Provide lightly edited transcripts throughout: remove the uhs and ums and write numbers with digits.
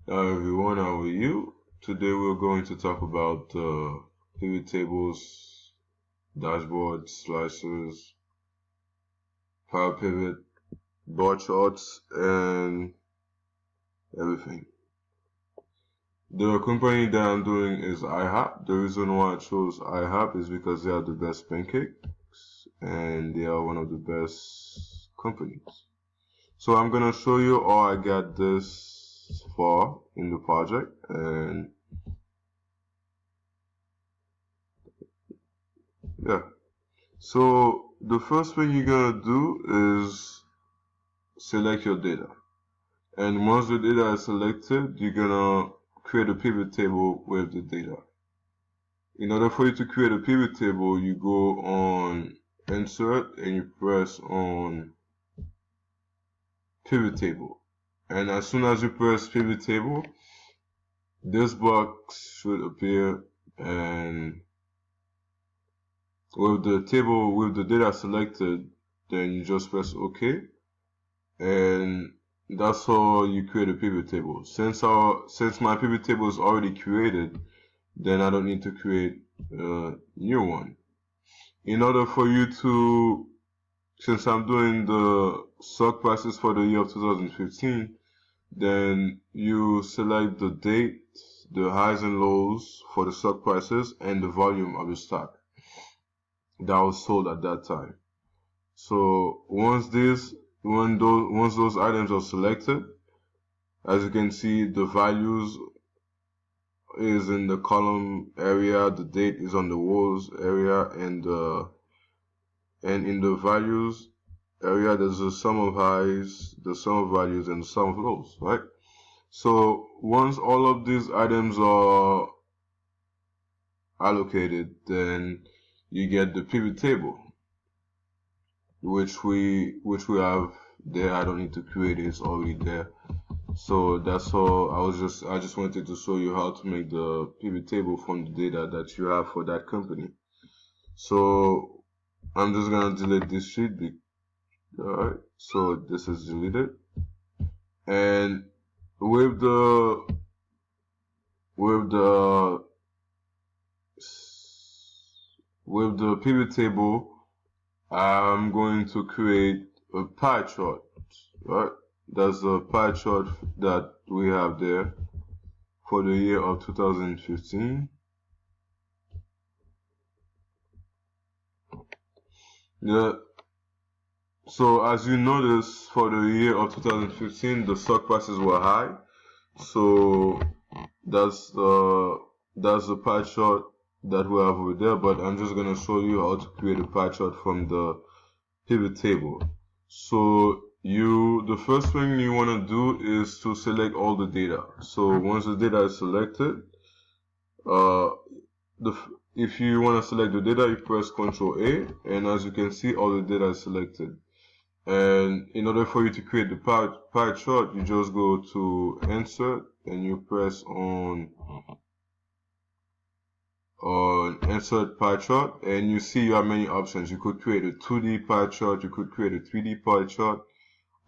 Hi everyone, how are you? Today we're going to talk about pivot tables, dashboards, slicers, power pivot, bar charts, and everything. The company that I'm doing is IHOP. The reason why I chose IHOP is because they are the best pancakes and they are one of the best companies. So I'm gonna show you how I got this far in the project, and yeah. So the first thing you're gonna do is select your data. And once the data is selected, you're gonna create a pivot table with the data. In order for you to create a pivot table, you go on Insert and you press on Pivot Table. And as soon as you press Pivot Table, this box should appear, and with the table, with the data selected, then you just press OK, and that's how you create a pivot table. Since my pivot table is already created, then I don't need to create a new one. In order for you to, since I'm doing the stock prices for the year of 2015, then you select the date, the highs and lows for the stock prices, and the volume of the stock that was sold at that time. So once those items are selected, as you can see, the values is in the column area, the date is on the rows area, and in the values area there's a sum of highs, the sum of values, and the sum of lows, right? So once all of these items are allocated, then you get the pivot table, which we have there. I don't need to create it, it's already there. So that's all. I just wanted to show you how to make the pivot table from the data that you have for that company. So I'm just gonna delete this sheet. Alright, so this is deleted, and with the with the with the pivot table, I'm going to create a pie chart. Right, that's the pie chart that we have there for the year of 2015. Yeah. So as you notice, for the year of 2015, the stock prices were high. So that's the pie chart that we have over there. But I'm just gonna show you how to create a pie chart from the pivot table. So the first thing you want to do is to select all the data. So once the data is selected, uh, if you want to select the data, you press Ctrl A, and as you can see, all the data is selected. And in order for you to create the pie chart, you just go to Insert and you press on Insert Pie Chart, and you see you have many options. You could create a 2D pie chart, you could create a 3D pie chart,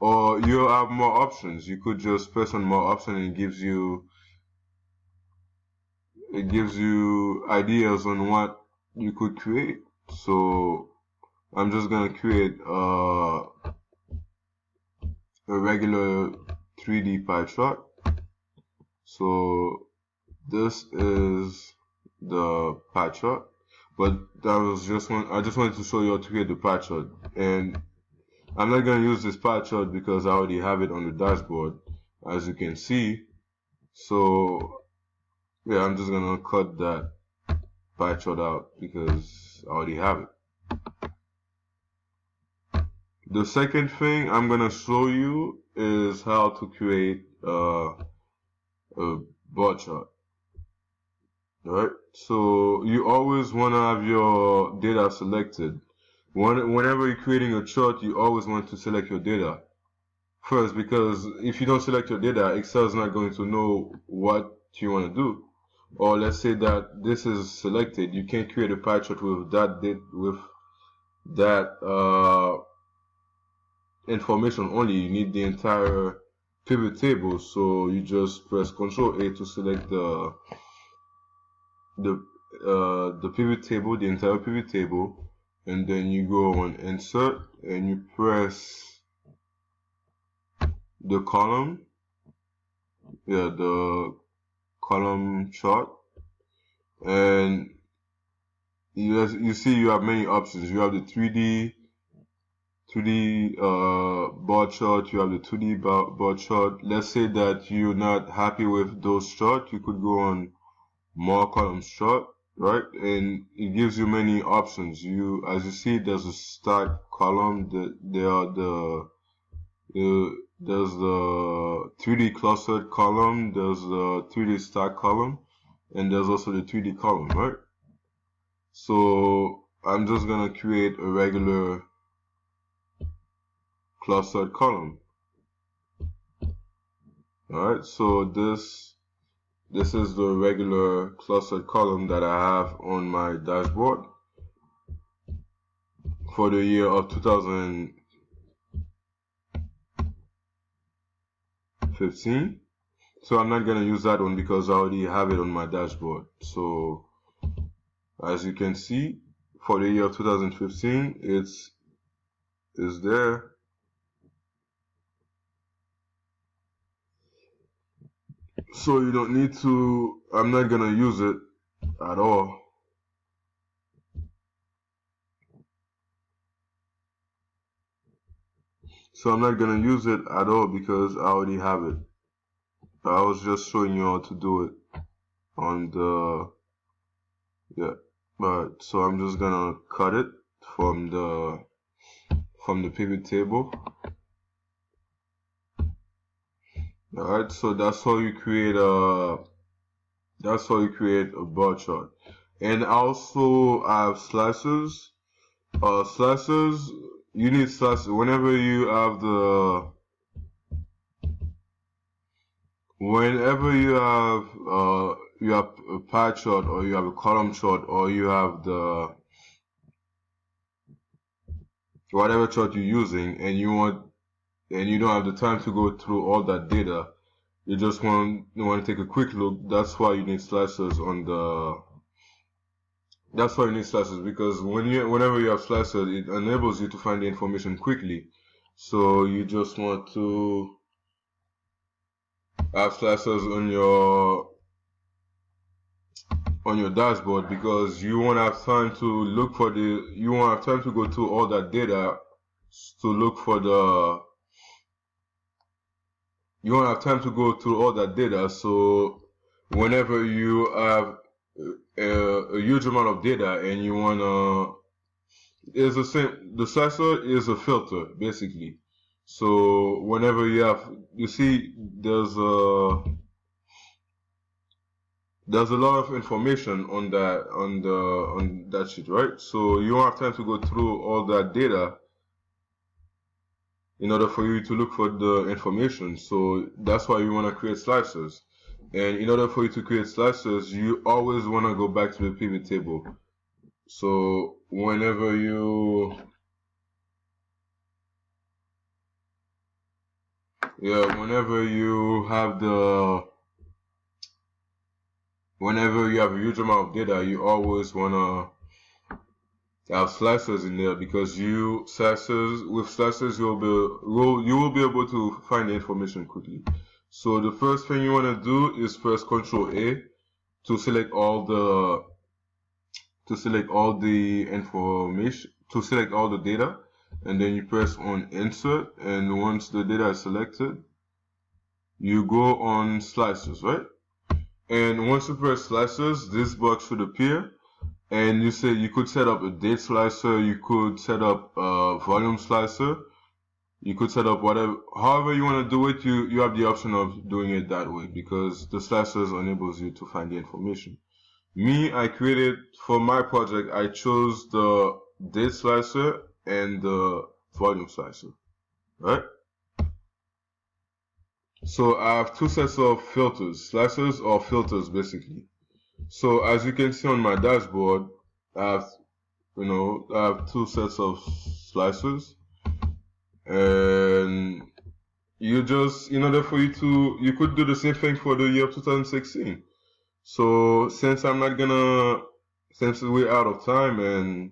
or you have more options. You could just press on more options, and it gives you ideas on what you could create. So I'm just gonna create a regular 3D pie chart. So this is the pie chart, but I just wanted to show you how to create the pie chart, and I'm not gonna use this pie chart because I already have it on the dashboard, as you can see. So yeah, I'm just gonna cut that pie chart out because I already have it. The second thing I'm gonna show you is how to create a bar chart. Alright, so you always want to have your data selected. Whenever you're creating a chart, you always want to select your data first, because if you don't select your data, Excel is not going to know what you want to do. Or let's say that this is selected, you can't create a pie chart with that information only. You need the entire pivot table. So you just press Control A to select the pivot table, the entire pivot table, and then you go on Insert and you press the column, the column chart, and you see you have many options. You have the 3D bar chart, you have the 2D bar chart. Let's say that you're not happy with those charts, you could go on more columns chart, right? And it gives you many options. As you see, there's a stack column. There's the 3D clustered column. There's the 3D stack column, and there's also the 3D column, right? So I'm just gonna create a regular clustered column. Alright, so this is the regular clustered column that I have on my dashboard for the year of 2015. So I'm not gonna use that one because I already have it on my dashboard. So as you can see, for the year of 2015, it's there. So you don't need to, I'm not gonna use it at all. So I'm not gonna use it at all because I already have it. I was just showing you how to do it on the, but so I'm just gonna cut it from the pivot table. Alright, so that's how you create a bar chart. And also I have slicers. Slicers, you need slicers whenever you have a pie chart, or you have a column chart, or you have the whatever chart you're using, and you don't have the time to go through all that data. You just want to take a quick look. That's why you need slicers because whenever you have slicers, it enables you to find the information quickly. So you just want to have slicers on your dashboard because you won't have time to go through all that data to look for you won't have time to go through all that data. So whenever you have a huge amount of data and you wanna, the slicer is a filter basically. So whenever you see there's a lot of information on that sheet, right? So you don't have time to go through all that data in order for you to look for the information. So that's why you want to create slicers. And in order for you to create slicers, you always want to go back to the pivot table. So whenever you have a huge amount of data, you always want to have slicers in there because with slicers you will be able to find the information quickly. So the first thing you want to do is press Control A to select all the information, to select all the data, and then you press on Insert, and once the data is selected, you go on Slicers, right? And once you press Slicers, this box should appear, and you could set up a date slicer, you could set up a volume slicer, you could set up however you want to do it. You have the option of doing it that way because the slicers enables you to find the information. I created for my project, I chose the date slicer and the volume slicer, right? So I have two sets of filters, slicers or filters basically. So as you can see on my dashboard, I have two sets of slicers, and you just, in order for you to, you could do the same thing for the year 2016. So since we're out of time, and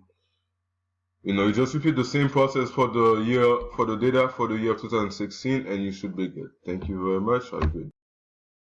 you just repeat the same process for the year, for the data for the year 2016, and you should be good. Thank you very much. Have a good